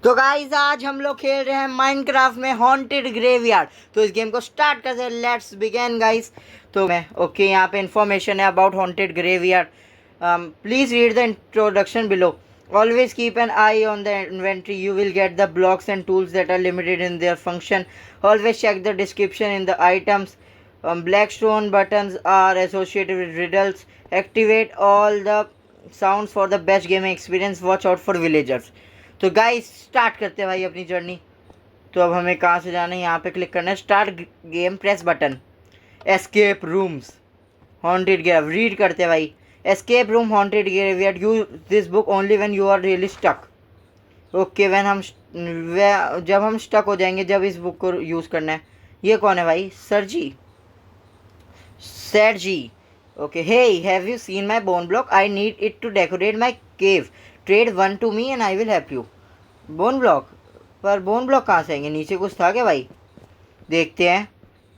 तो गाइज आज हम लोग खेल रहे हैं माइनक्राफ्ट में हॉन्टेड ग्रेवयार्ड। तो इस गेम को स्टार्ट करते हैं, लेट्स बिगिन गाइज। तो मैं ओके यहाँ पे इंफॉर्मेशन है about haunted graveyard. Please read the introduction below. Always keep an eye on the inventory. You will get the blocks and tools that are limited in their function. Always check the description in the items. Blackstone buttons are associated with riddles. Activate all the sounds for the best gaming experience. Watch out for villagers. तो guys start करते हैं भाई अपनी journey. तो अब हमें कहाँ से जाना है, यहाँ पे क्लिक करना है, start game, press button. Escape rooms haunted grave, read करते हैं भाई। Escape room haunted graveyard, use this book only when you are really stuck. Okay जब हम स्टक हो जाएंगे, जब इस बुक को यूज़ करना है। ये कौन है भाई? सर जी, सर जी। Okay, hey have you seen my bone block? I need it to decorate my cave. Trade 1 to me and I will help you. Bone block, पर बोन ब्लॉक कहाँ से आएंगे? नीचे कुछ था क्या भाई? देखते हैं।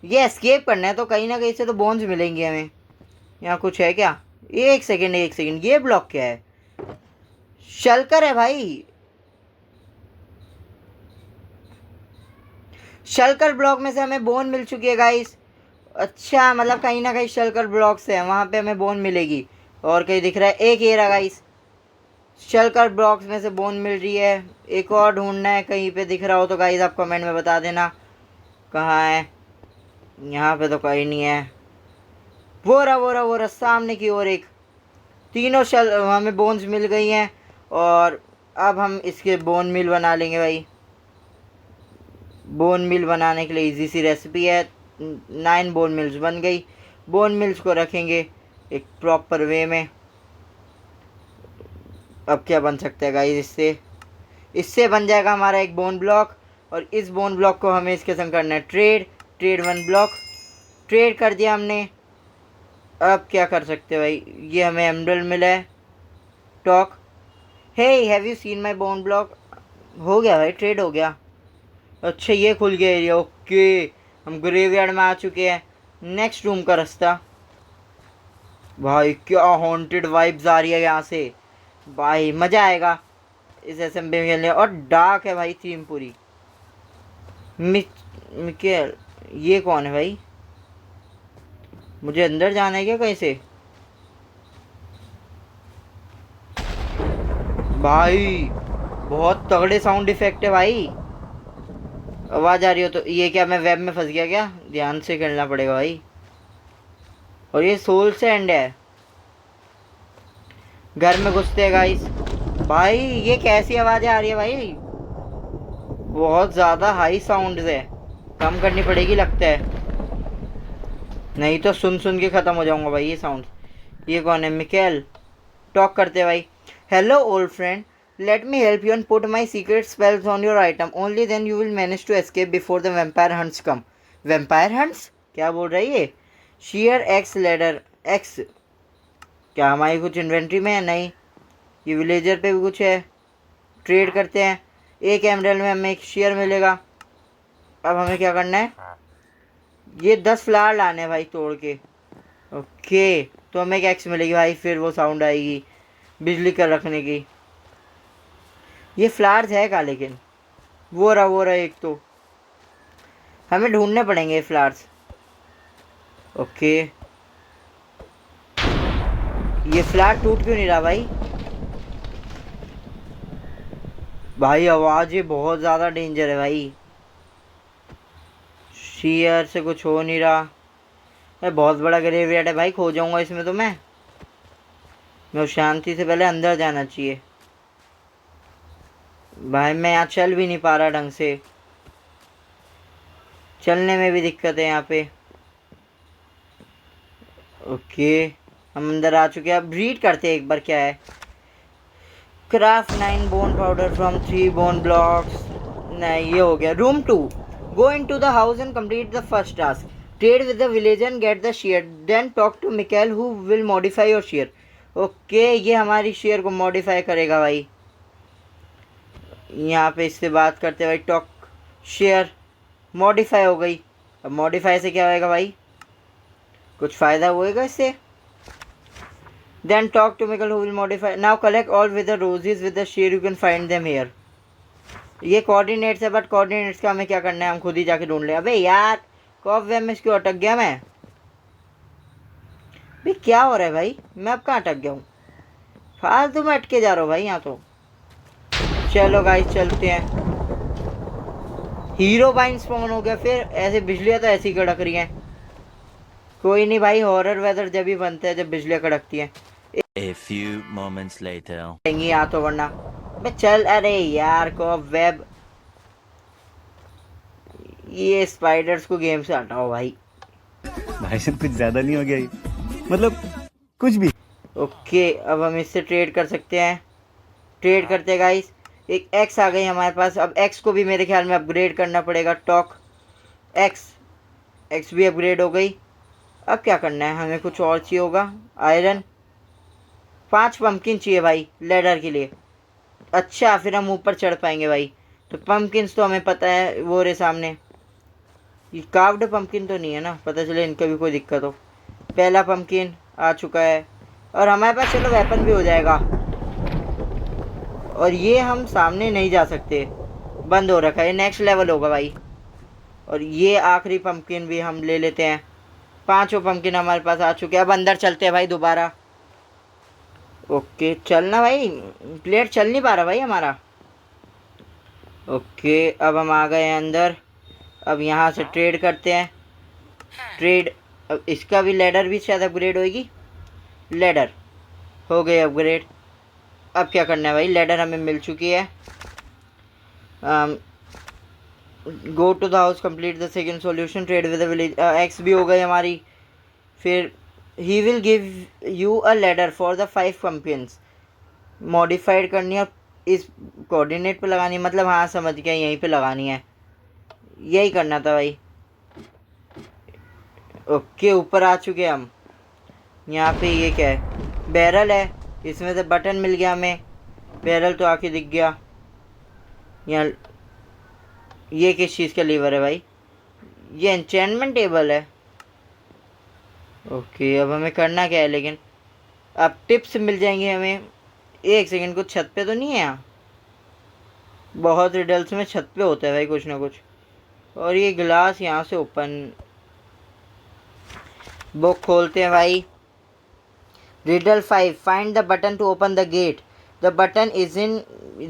ये एस्केप करना है तो कहीं ना कहीं से तो बोन्स मिलेंगे हमें। यहाँ कुछ है क्या? एक सेकेंड, ये ब्लॉक क्या है? शल्कर है भाई। शल्कर ब्लॉक में से हमें बोन मिल चुकी है गाइस। अच्छा, मतलब कहीं ना कहीं शल्कर ब्लॉक से है, वहाँ पे हमें बोन मिलेगी। और कहीं दिख रहा है एक ये रहा गाइस, शल्कर ब्लॉक्स में से बोन मिल रही है। एक और ढूंढना है, कहीं पे दिख रहा हो तो गाइस आप कमेंट में बता देना कहाँ है। यहाँ पे तो कहीं नहीं है। वो रहा सामने की ओर एक। तीनों हमें बोन्स मिल गई हैं और अब हम इसके बोन मिल बना लेंगे भाई। बोन मिल बनाने के लिए इजी सी रेसिपी है। 9 बोन मिल्स बन गई। बोन मिल्स को रखेंगे एक प्रॉपर वे में। अब क्या बन सकता है गाइस? इससे बन जाएगा हमारा एक बोन ब्लॉक। और इस बोन ब्लॉक को हमें इसके संग करना है ट्रेड 1 ब्लॉक। ट्रेड कर दिया हमने। अब क्या कर सकते हैं भाई? ये हमें एमरल्ड मिला है। Talk, hey have you seen my bone block? हो गया भाई, ट्रेड हो गया। अच्छा, ये खुल गया एरिया। ओके, हम ग्रेवयार्ड में आ चुके हैं। नेक्स्ट रूम का रास्ता। भाई क्या हॉन्टेड वाइब्स आ रही है यहाँ से भाई, मज़ा आएगा इस असेंबली में खेलने। और डार्क है भाई थीम पूरी। मिकेल, ये कौन है भाई? मुझे अंदर जाना है क्या कहीं से? भाई बहुत तगड़े साउंड इफेक्ट है भाई। आवाज़ आ रही हो तो ये क्या, मैं वेब में फंस गया क्या? ध्यान से खेलना पड़ेगा भाई। और ये सोल सैंड है। घर में घुसते हैं गाइस। भाई ये कैसी आवाज़ें आ रही है भाई? बहुत ज़्यादा हाई साउंड है, कम करनी पड़ेगी लगता है, नहीं तो सुन सुन के ख़त्म हो जाऊंगा भाई ये साउंड। ये कौन है? मिकेल। टॉक करते हैं भाई। Hello old friend, let me help you and put my secret spells on your item. Only then you will manage to escape before the vampire hunts come. Vampire hunts? क्या बोल रही है? Share x ladder x. क्या हमारी कुछ inventory में है? नहीं। ये विलेजर पे भी कुछ है। ट्रेड करते हैं। एक एमरल्ड में हमें एक शेयर मिलेगा। अब हमें क्या करना है? ये 10 फ्लावर लाने हैं भाई तोड़ के। ओके, तो हमें एक एक्स मिलेगी भाई, फिर वो साउंड आएगी बिजली कर रखने की। ये फ्लावर्स है का? लेकिन वो रहा एक तो हमें ढूंढने पड़ेंगे फ्लावर्स। ओके, ये फ्लावर टूट क्यों नहीं रहा भाई? भाई आवाज़ ये बहुत ज़्यादा डेंजर है भाई। शेयर से कुछ हो नहीं रहा। अरे बहुत बड़ा ग्रेवयार्ड है भाई, खो जाऊंगा इसमें तो मैं शांति से पहले अंदर जाना चाहिए भाई। मैं यहाँ चल भी नहीं पा रहा ढंग से, चलने में भी दिक्कत है यहाँ पे। ओके, हम अंदर आ चुके हैं। अब रीड करते हैं एक बार क्या है। Craft 9 bone powder from 3 bone blocks. नहीं, ये हो गया। Room 2, go in to the house and complete the first task. Trade with the villager and get the share, then talk to Mikel who will modify your share. Okay, ये हमारी share को modify करेगा भाई। यहाँ पे इससे बात करते हैं भाई। टॉक, शेयर मॉडिफाई हो गई। अब मॉडिफाई से क्या होएगा भाई? कुछ फ़ायदा होएगा इससे? Then talk to Michael who will modify. Now collect all wither roses with the share, you can find them here. ये कोऑर्डिनेट्स है, बट कोऑर्डिनेट्स का हमें क्या करना है, हम खुद ही जाके ढूंढ ले। अबे यार कॉफ वेब में क्यों अटक गया मैं? भाई क्या हो रहा है भाई, मैं अब कहाँ अटक गया हूँ? फालतू में अटके जा रहा हूँ भाई यहाँ तो। चलो गाइस चलते हैं। हीरो बाइन स्पॉन हो गया, फिर ऐसे बिजलियाँ तो ऐसी कड़क रही हैं। कोई नहीं भाई, हॉरर वेदर जब ही बनता है जब बिजलियाँ कड़कती हैं। A few moments later. यहाँ तो वरना बे चल। अरे यार कॉफ वेब, ये स्पाइडर्स को गेम से हटाओ भाई। भाई साहब कुछ ज्यादा नहीं हो गया ये? मतलब कुछ भी। ओके अब हम इससे ट्रेड कर सकते हैं। ट्रेड करते हैं गाइस। एक एक्स आ गई हमारे पास। अब एक्स को भी मेरे ख्याल में अपग्रेड करना पड़ेगा। टॉक एक्स, एक्स भी अपग्रेड हो गई। अब क्या करना है, हमें कुछ और चाहिए होगा। आयरन 5 पंपकिन चाहिए भाई लेडर के लिए। अच्छा फिर हम ऊपर चढ़ पाएंगे भाई। तो पंपकिन्स तो हमें पता है, वो रहे सामने। ये कार्व्ड पंपकिन तो नहीं है ना, पता चले इनका भी कोई दिक्कत हो। पहला पंपकिन आ चुका है और हमारे पास चलो वेपन भी हो जाएगा। और ये हम सामने नहीं जा सकते, बंद हो रखा है। नेक्स्ट लेवल होगा भाई। और ये आखिरी पंपकिन भी हम ले लेते हैं। 5 पंपकिन हमारे पास आ चुके हैं। अब अंदर चलते हैं भाई दोबारा। ओके चलना भाई, प्लेट चल नहीं पा रहा भाई हमारा। ओके अब हम आ गए हैं अंदर। अब यहाँ से ट्रेड करते हैं। ट्रेड, अब इसका भी लेडर भी शायद अपग्रेड होएगी। लेडर हो गए अपग्रेड। अब क्या करना है भाई, लेडर हमें मिल चुकी है। Go to the house, complete the second solution, trade with the village. X भी हो गई हमारी। फिर he will give you a ladder for the 5 pumpkins. Modified करनी है, इस कोऑर्डिनेट पे लगानी है, मतलब हाँ समझ गया, यहीं पे लगानी है। यही करना था भाई। ओके ऊपर आ चुके हम। यहाँ पे ये क्या है, बैरल है, इसमें से बटन मिल गया हमें। बैरल तो आके दिख गया। यहाँ ये किस चीज़ का लीवर है भाई? ये एन्चेंटमेंट टेबल है। ओके अब हमें करना क्या है लेकिन? अब टिप्स मिल जाएंगे हमें। एक सेकंड, कुछ छत पे तो नहीं है यहाँ? बहुत रिडल्स में छत पे होता है भाई कुछ ना कुछ। और ये गिलास यहाँ से ओपन, बुक खोलते हैं भाई। Riddle 5, find the button to open the gate. The button is in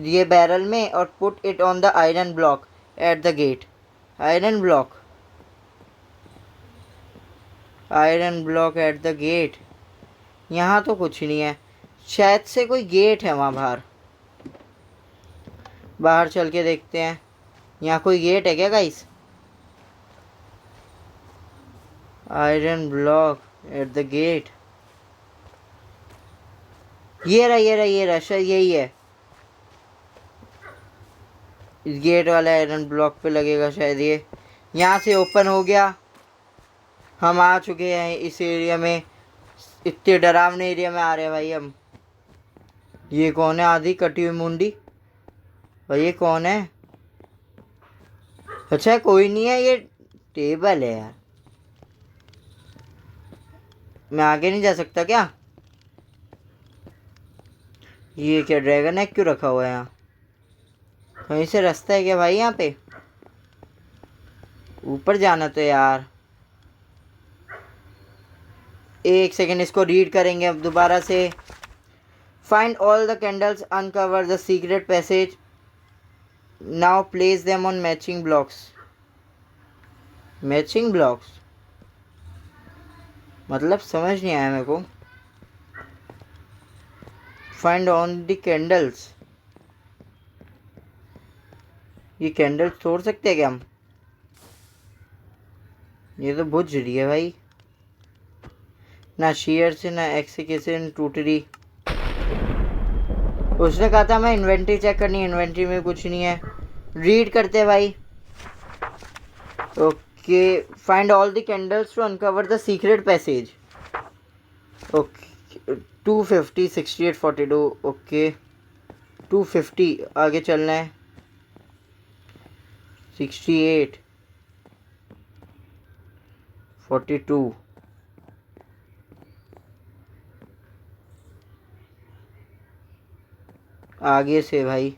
ये बैरल में, और put it on the iron block at the gate. Iron block, iron block at the gate. यहाँ तो कुछ नहीं है, शायद से कोई गेट है वहाँ बाहर। बाहर चल के देखते हैं, यहाँ कोई गेट है क्या guys? Iron block at the gate. ये रहा ये रहा ये रहा, शायद यही है। इस गेट वाला आयरन ब्लॉक पे लगेगा शायद ये। यहाँ से ओपन हो गया। हम आ चुके हैं इस एरिया में। इतने डरावने एरिया में आ रहे हैं भाई हम। ये कौन है आधी कटी हुई मुंडी? भाई ये कौन है? अच्छा कोई नहीं है, ये टेबल है यार। मैं आगे नहीं जा सकता क्या? ये क्या ड्रैगन एग क्यों रखा हुआ है यहाँ? कहीं से रास्ता है क्या भाई यहाँ पे? ऊपर जाना तो यार। एक सेकेंड, इसको रीड करेंगे अब दोबारा से। Find all the candles, uncover the secret passage, now place them on matching blocks. Matching blocks मतलब समझ नहीं आया मेरे को। फाइंड ऑन द कैंडल्स, ये कैंडल्स तोड़ सकते हैं क्या हम? ये तो बुझ रही है भाई, ना शेयर से ना एक्स से टूट रही। उसने कहा था मैं इन्वेंट्री चेक करनी है, इन्वेंट्री में कुछ नहीं है। रीड करते हैं भाई। Okay find all the candles to uncover the secret passage. Okay 250 68 42। Okay 250 आगे चलना है। 68 42 आगे से भाई।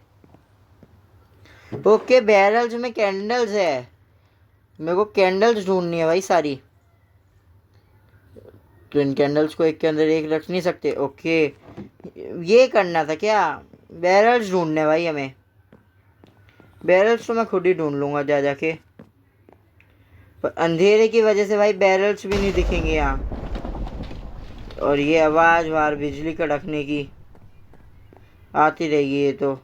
ओके बैरल्स में कैंडल्स है, मेरे को कैंडल्स ढूंढनी है भाई सारी। तो इन कैंडल्स को एक के अंदर एक रख नहीं सकते। ओके ये करना था क्या, बैरल्स ढूंढने भाई हमें। बैरल्स तो मैं खुद ही ढूंढ लूँगा जा जाके, पर अंधेरे की वजह से भाई बैरल्स भी नहीं दिखेंगे यहाँ। और ये आवाज़ बाहर बिजली कड़कने की आती रहेगी। ये तो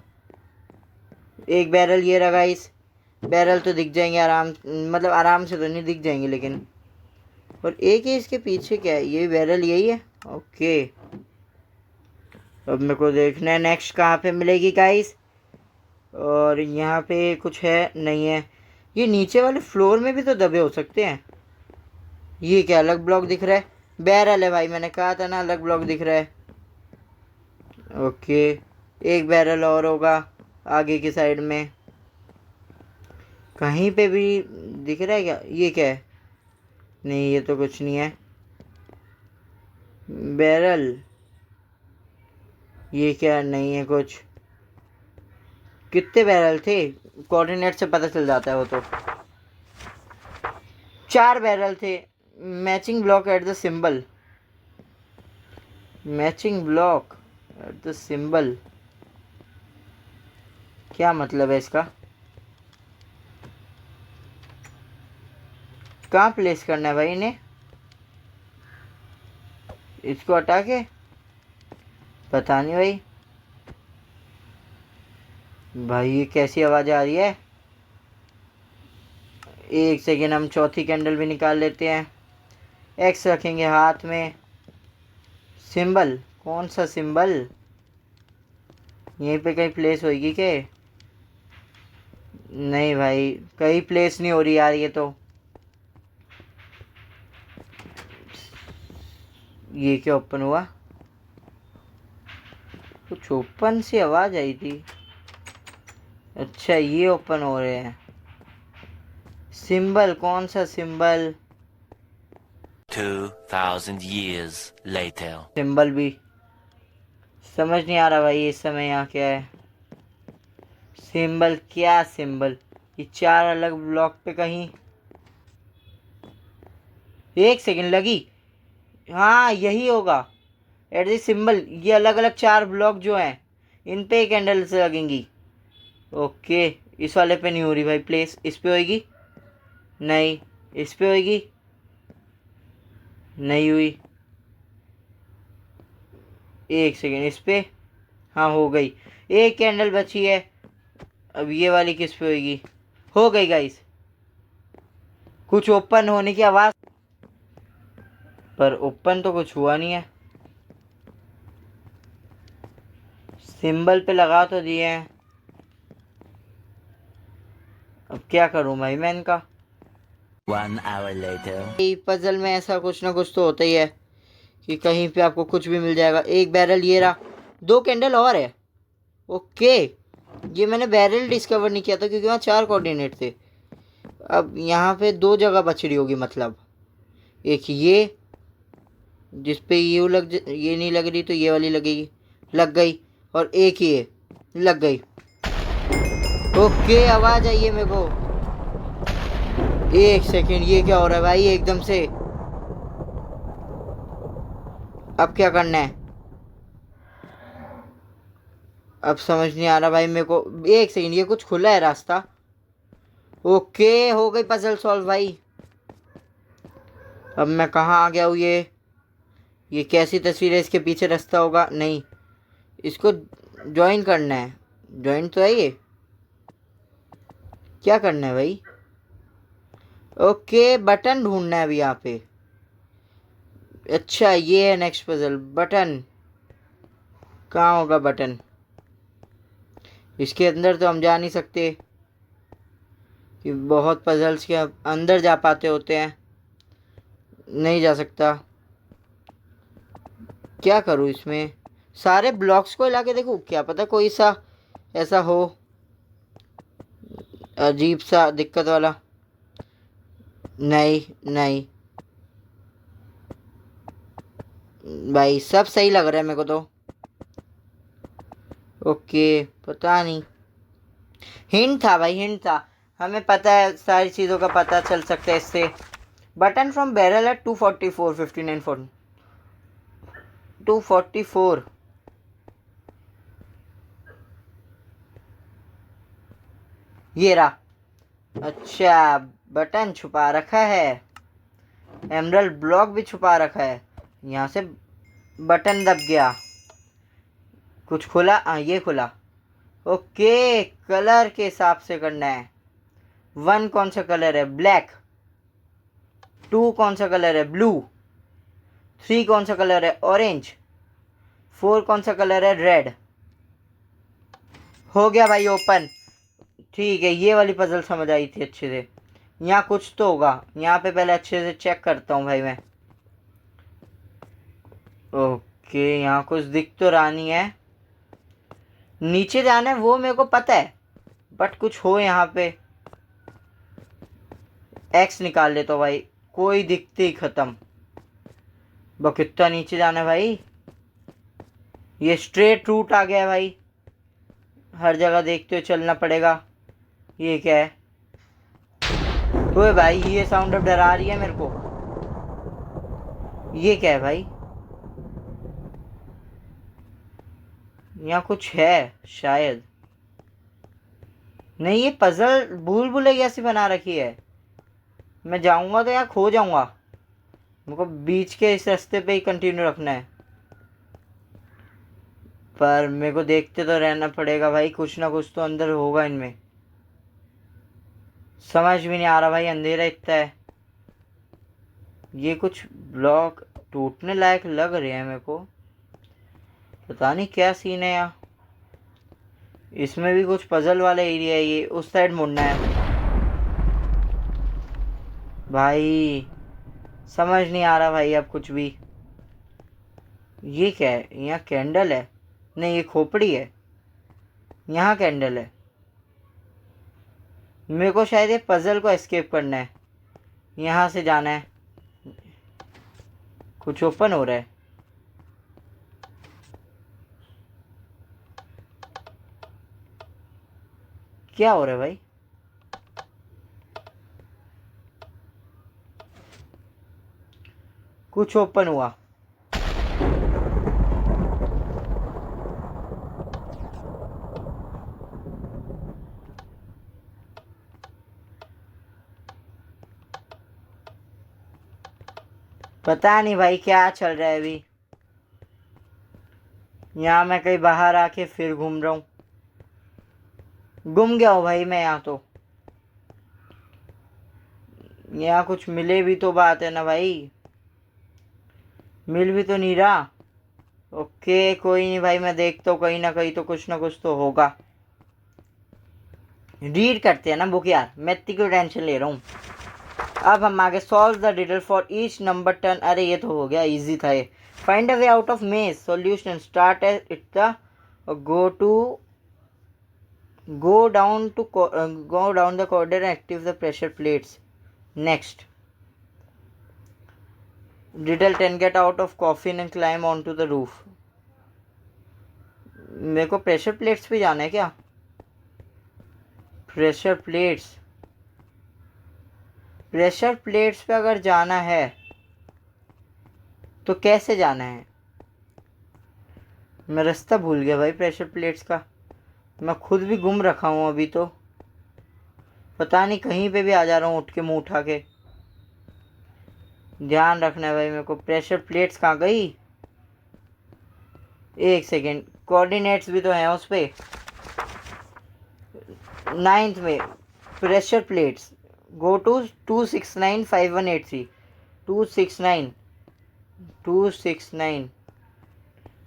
एक बैरल ये रहा इस बैरल तो दिख जाएंगे आराम, मतलब आराम से तो नहीं दिख जाएंगे लेकिन। और एक ही इसके पीछे क्या है, ये बैरल यही है। ओके अब मेरे को देखना है नेक्स्ट कहाँ पे मिलेगी गाइस। और यहाँ पे कुछ है नहीं है। ये नीचे वाले फ्लोर में भी तो दबे हो सकते हैं। ये क्या अलग ब्लॉक दिख रहा है, बैरल है भाई, मैंने कहा था ना अलग ब्लॉक दिख रहा है। ओके एक बैरल और होगा आगे की साइड में कहीं पे भी दिख रहा है क्या। ये क्या है, नहीं ये तो कुछ नहीं है बैरल। ये क्या नहीं है कुछ। कितने बैरल थे, कोऑर्डिनेट से पता चल जाता है वो तो। 4 बैरल थे। Matching block at the symbol, matching block at the symbol क्या मतलब है इसका, कहाँ प्लेस करना है भाई इन्हें, इसको हटा के, पता नहीं भाई। भाई ये कैसी आवाज़ आ रही है। एक सेकेंड हम चौथी कैंडल भी निकाल लेते हैं। एक्स रखेंगे हाथ में। सिंबल कौन सा सिंबल, यहीं पे कहीं प्लेस होगी क्या। नहीं भाई कहीं प्लेस नहीं हो रही यार ये तो। ये क्या ओपन हुआ, कुछ ओपन सी आवाज़ आई थी। अच्छा ये ओपन हो रहे हैं। सिंबल कौन सा सिंबल, 2000 years later. सिंबल भी समझ नहीं आ रहा भाई इस समय यहाँ क्या है। सिंबल क्या सिंबल, ये 4 अलग ब्लॉक पे कहीं। एक सेकंड लगी, हाँ यही होगा एट द सिंबल। ये अलग अलग 4 ब्लॉक जो हैं इन पे कैंडल्स लगेंगी। ओके इस वाले पे नहीं हो रही भाई प्लेस, इस पे होएगी, नहीं इस पे होएगी, नहीं हुई। एक सेकेंड इस पे, हाँ हो गई। एक कैंडल बची है, अब ये वाली किस पे होएगी, हो गई गाइस। कुछ ओपन होने की आवाज़, पर ओपन तो कुछ हुआ नहीं है। सिंबल पे लगा तो दिए हैं, अब क्या करूं भाई मैं इनका। 1 hour later. पजल में ऐसा कुछ ना कुछ तो होता ही है कि कहीं पे आपको कुछ भी मिल जाएगा। एक बैरल ये रहा, 2 कैंडल और है। ओके ये मैंने बैरल डिस्कवर नहीं किया था क्योंकि वहाँ 4 कोऑर्डिनेट थे। अब यहाँ पे 2 जगह बच रही होगी, मतलब एक ये जिस पे ये नहीं लग रही तो ये वाली लगेगी, लग गई। और एक ये लग गई। ओके आवाज़ आई है मेरे को। एक सेकेंड ये क्या हो रहा है भाई एकदम से, अब क्या करना है, अब समझ नहीं आ रहा भाई मेरे को। एक सेकेंड ये कुछ खुला है रास्ता। ओके हो गई पजल सॉल्व भाई। अब मैं कहाँ आ गया हूँ, ये कैसी तस्वीर है, इसके पीछे रास्ता होगा, नहीं इसको ज्वाइन करना है। ज्वाइन तो है ये, क्या करना है भाई। ओके बटन ढूंढना है अभी यहाँ पे। अच्छा ये है नेक्स्ट पजल, बटन कहाँ होगा बटन, इसके अंदर तो हम जा नहीं सकते कि बहुत पजल्स के अंदर जा पाते होते हैं, नहीं जा सकता। क्या करूँ इसमें, सारे ब्लॉक्स को हिला के देखूँ, क्या पता कोई सा ऐसा हो अजीब सा दिक्कत वाला। नहीं नहीं भाई सब सही लग रहा है मेरे को तो। ओके पता नहीं हिंट था भाई, हिंट था। हमें पता है, सारी चीज़ों का पता चल सकता है इससे। बटन फ्रॉम बैरल है 244 59 4 244। ये रहा। अच्छा, बटन छुपा रखा है, एमरल्ड ब्लॉक भी छुपा रखा है। यहाँ से बटन दब गया, कुछ खुला। हाँ, ये खुला। ओके, कलर के हिसाब से करना है। 1 कौन सा कलर है? ब्लैक। 2 कौन सा कलर है? ब्लू। 3 कौन सा कलर है? ऑरेंज। 4 कौन सा कलर है? रेड। हो गया भाई ओपन। ठीक है, ये वाली पजल समझ आई थी अच्छे से। यहाँ कुछ तो होगा, यहाँ पे पहले अच्छे से चेक करता हूँ भाई मैं। ओके, यहाँ कुछ दिख तो रहा नहीं है। नीचे जाना है वो मेरे को पता है, बट कुछ हो यहाँ पे। एक्स निकाल लेता हूँ भाई, कोई दिखते ही खत्म। वो कितना नीचे जाना है भाई? ये स्ट्रेट रूट आ गया है भाई, हर जगह देखते हुए चलना पड़ेगा। ये क्या है? ओए भाई, ये साउंड अब डरा रही है मेरे को। ये क्या है भाई? यहाँ कुछ है शायद। नहीं, ये पजल भूल भुलैया सी बना रखी है। मैं जाऊंगा तो यहाँ खो जाऊंगा। मेरे को बीच के इस रास्ते पे ही कंटिन्यू रखना है, पर मेरे को देखते तो रहना पड़ेगा भाई। कुछ ना कुछ तो अंदर होगा इनमें। समझ भी नहीं आ रहा भाई, अंधेरा इतना है। ये कुछ ब्लॉक टूटने लायक लग रहे हैं मेरे को, पता नहीं क्या सीन है यहाँ। इसमें भी कुछ पजल वाला एरिया है। ये उस साइड मुड़ना है भाई, समझ नहीं आ रहा भाई अब कुछ भी। ये क्या है? यहाँ कैंडल है? नहीं, ये खोपड़ी है। यहाँ कैंडल है। मेरे को शायद ये पजल को एस्केप करना है, यहाँ से जाना है। कुछ ओपन हो रहा है। क्या हो रहा है भाई? कुछ ओपन हुआ। पता नहीं भाई क्या चल रहा है अभी। यहाँ मैं कहीं बाहर आके फिर घूम रहा हूँ। गुम गया हूँ भाई मैं यहाँ तो। यहाँ कुछ मिले भी तो बात है ना भाई, मिल भी तो नहीं रहा। ओके, कोई नहीं भाई, मैं देखता हूँ कहीं ना कुछ तो होगा। रीड करते हैं ना बुक यार, मैं इतनी क्यों टेंशन ले रहा हूँ। अब हम आगे solve the riddle for each number turn. अरे ये तो हो गया, इजी था ये। Find a way out of maze solution start as it the go down the corridor and active the pressure plates. Next, riddle 10 get out of coffin and climb onto the roof. मेरे को pressure plates पे जाना है क्या? Pressure plates पे अगर जाना है तो कैसे जाना है? मैं रास्ता भूल गया भाई प्रेशर प्लेट्स का। मैं खुद भी गुम रखा हूँ अभी तो, पता नहीं कहीं पे भी आ जा रहा हूँ उठ के मुंह उठा के। ध्यान रखना है भाई मेरे को। प्रेशर प्लेट्स कहाँ गई? एक सेकेंड, कोऑर्डिनेट्स भी तो हैं उस पे। 9th में प्रेशर प्लेट्स गो टू 2695183 269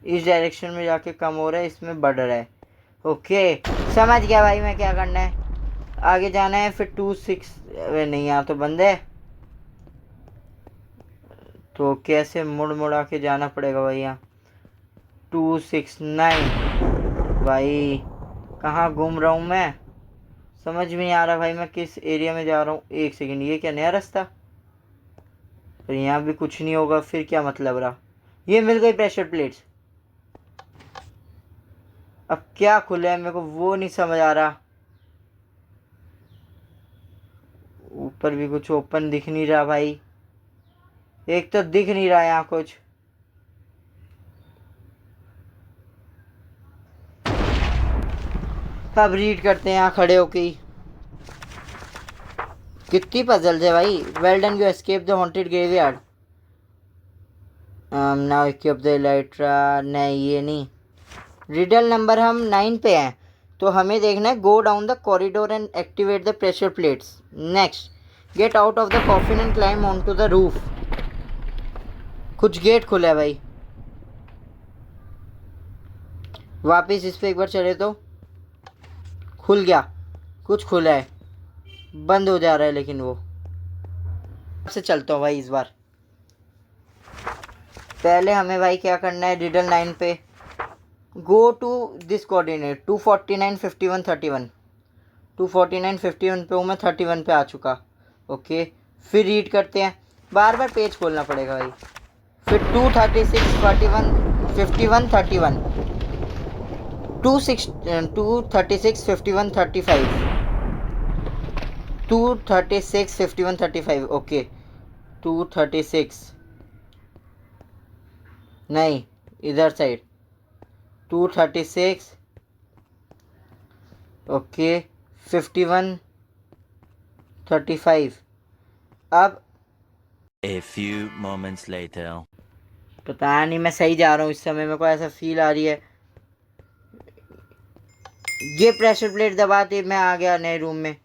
इस डायरेक्शन में जाके कम हो रहा है, इसमें बढ़ रहा है। ओके, समझ गया भाई मैं क्या करना है। आगे जाना है फिर 26 नहीं, यहाँ तो बंद है, तो कैसे मुड़ मुड़ा के जाना पड़ेगा भाई। यहाँ 269 भाई, कहाँ घूम रहा हूँ मैं, समझ में नहीं आ रहा भाई मैं किस एरिया में जा रहा हूँ। एक सेकेंड, ये क्या नया रास्ता? पर यहाँ भी कुछ नहीं होगा, फिर क्या मतलब रहा। ये मिल गई प्रेशर प्लेट्स। अब क्या खुला है मेरे को वो नहीं समझ आ रहा। ऊपर भी कुछ ओपन दिख नहीं रहा भाई, एक तो दिख नहीं रहा यहाँ कुछ। अब रीड करते हैं यहाँ खड़े होके ही। कितनी पजल्स है भाई। Well done, you escape the haunted graveyard. Now equip the Elytra. नहीं ये नहीं। रिडल नंबर हम 9 पे हैं, तो हमें देखना है go down the corridor and activate the pressure plates. Next, get out of the coffin and climb on to the roof. कुछ गेट खुला है भाई, वापिस इस पे एक बार चले तो खुल गया। कुछ खुला है, बंद हो जा रहा है लेकिन वो से चलता हूँ भाई इस बार। पहले हमें भाई क्या करना है, रिडल 9 पे गो टू दिस कोऑर्डिनेट 249 51 31। 249 51 पे हूँ मैं, 31 पे आ चुका। ओके, फिर रीड करते हैं। बार बार पेज खोलना पड़ेगा भाई। फिर 236 41 51 31, 236 51 35, 236 51 35। ओके, 236 नहीं, इधर साइड 236। ओके, 51 35। अब A few moments later. पता नहीं मैं सही जा रहा हूँ इस समय, मेरे को ऐसा फील आ रही है। ये प्रेशर प्लेट दबाते मैं आ गया नए रूम में।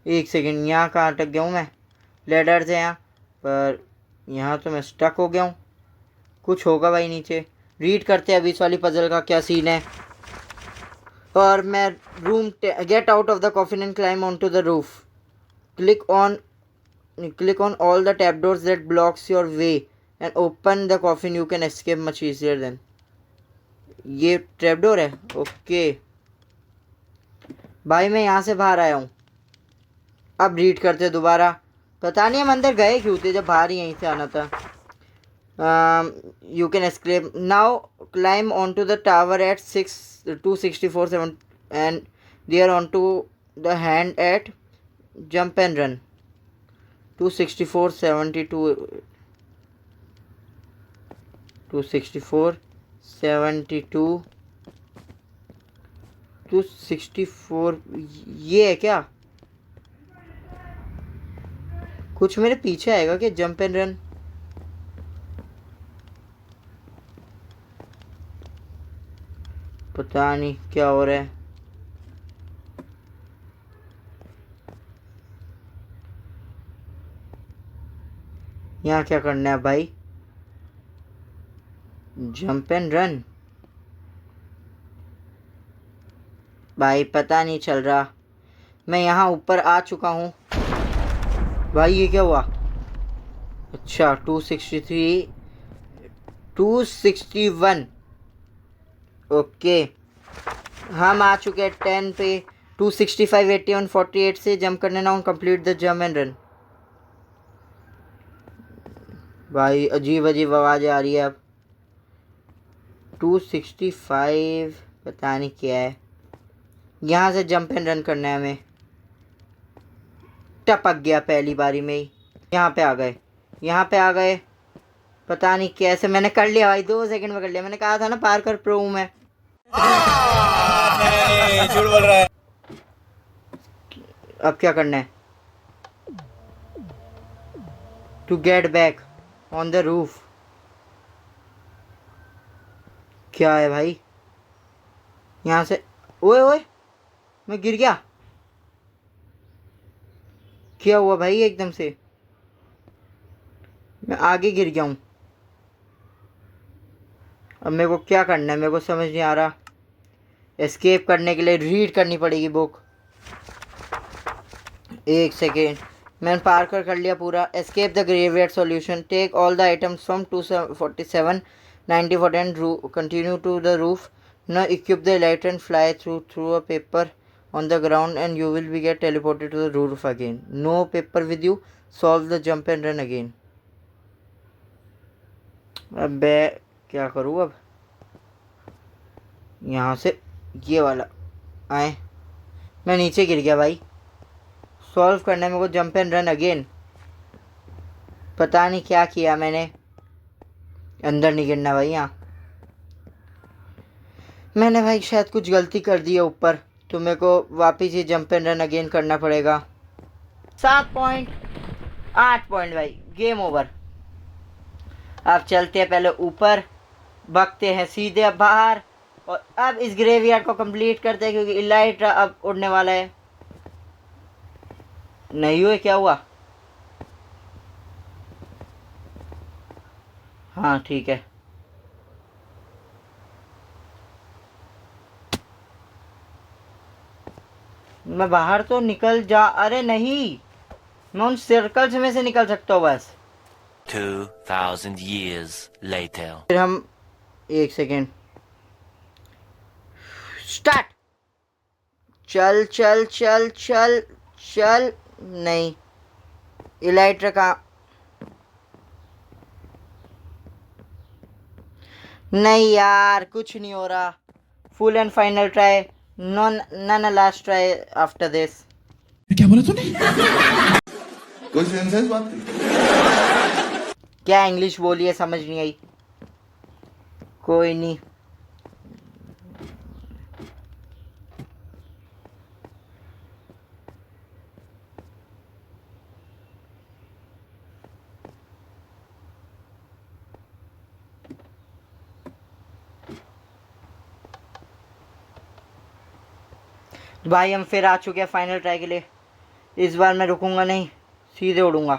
एक सेकंड, यहाँ कहाँ अटक गया हूँ मैं। लेडर से यहाँ पर, यहाँ तो मैं स्टक हो गया हूँ। कुछ होगा भाई नीचे। रीड करते हैं अभी इस वाली पजल का क्या सीन है। और मैं room, get out of the coffin and climb on to the roof. Click on all the trapdoors that blocks your way and open the coffin. You can escape much easier than। ये trapdoor है। Okay भाई, मैं यहाँ से बाहर आया हूँ। अब रीड करते दोबारा। पता नहीं हम अंदर गए क्यों थे जब बाहर ही यहीं से आना था। You can escape now. Climb onto the tower at 264 7 and there onto the hand at jump and run 264 72 264 72 264। ये है क्या? कुछ मेरे पीछे आएगा क्या? Jump and run. पता नहीं क्या हो रहा है। यहाँ क्या करना है भाई? जंप एंड रन भाई, पता नहीं चल रहा। मैं यहाँ ऊपर आ चुका हूँ भाई। ये क्या हुआ? अच्छा 263 261। ओके, हम आ चुके हैं 10 पे। 265 81 48 से जंप करने ना, complete the jump and run. भाई अजीब अजीब आवाज़ आ रही है अब। 265 पता नहीं क्या है। यहाँ से जंप एंड रन करना है हमें। टपक गया पहली बारी में ही। यहाँ पे आ गए, यहाँ पे आ गए। पता नहीं कैसे मैंने कर लिया भाई, 2 सेकंड में कर लिया। मैंने कहा था ना पार कर प्रो हूँ मैं। झूठ बोल रहा है। अब क्या करना है? To get back on the roof. क्या है भाई? यहाँ से ओए ओए, मैं गिर गया। क्या हुआ भाई? एकदम से मैं आगे गिर गया हूँ। अब मेरे को क्या करना है? मेरे को समझ नहीं आ रहा। एस्केप करने के लिए रीड करनी पड़ेगी बुक। एक सेकेंड, मैंने पार कर लिया पूरा। Escape the graveyard solution, take all the items from 247 90 40 and continue to the roof. Now equip the light and fly through a paper on the ground and you will be get teleported to the roof again. No paper with you. Solve the jump and run again. अब मैं क्या करूँ? अब यहाँ से ये वाला आए। मैं नीचे गिर गया भाई। सॉल्व करने में को जंप एंड रन अगेन। पता नहीं क्या किया मैंने। अंदर नहीं गिरना भाई यहाँ। मैंने भाई शायद कुछ गलती कर दी है ऊपर, तो मेरे को वापस ये जंप एंड रन अगेन करना पड़ेगा। 7 पॉइंट, 8 पॉइंट भाई, गेम ओवर। अब चलते हैं पहले ऊपर, भागते हैं सीधे अब बाहर, और अब इस ग्रेवयार्ड को कंप्लीट करते हैं क्योंकि इलाइट्रा अब उड़ने वाला है। नहीं हुए, क्या हुआ? हाँ ठीक है। मैं बाहर तो निकल जा। अरे नहीं, मैं उन सर्कल्स में से निकल सकता हूँ बस। 2000 years later. फिर हम 1 सेकेंड स्टार्ट। चल चल चल चल चल। नहीं, इलाइट्रा का नहीं यार, कुछ नहीं हो रहा। Full and final try, non last try after this. क्या बोला तूने? कोई सेंस बात थी? क्या इंग्लिश बोली है, समझ नहीं आई। कोई नहीं, भाई हम फिर आ चुके हैं फाइनल ट्राई के लिए। इस बार मैं रुकूंगा नहीं, सीधे उड़ूंगा।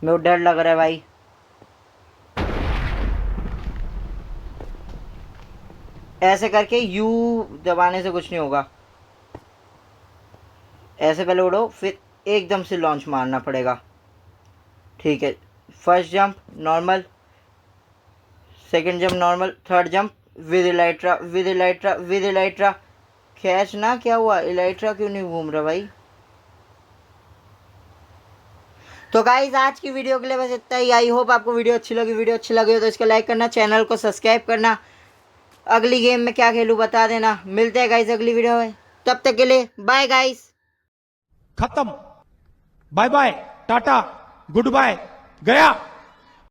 मेरे को डर लग रहा है भाई। ऐसे करके यू दबाने से कुछ नहीं होगा। ऐसे पहले उड़ो, फिर एकदम से लॉन्च मारना पड़ेगा। ठीक है, first jump normal, second jump normal, third jump with Elytra, with Elytra, with Elytra. Catch ना, क्या हुआ? इलाइट्रा क्यों नहीं घूम रहा भाई? तो गाइज आज की वीडियो के लिए बस इतना ही। आई होप आपको वीडियो अच्छी लगी। वीडियो अच्छी लगी हो तो इसको लाइक करना, चैनल को सब्सक्राइब करना। अगली गेम में क्या खेलूँ बता देना। मिलते हैं गाइज अगली वीडियो में, तब तक के लिए बाय गाइज। खत्म, bye bye, tata, goodbye, गया।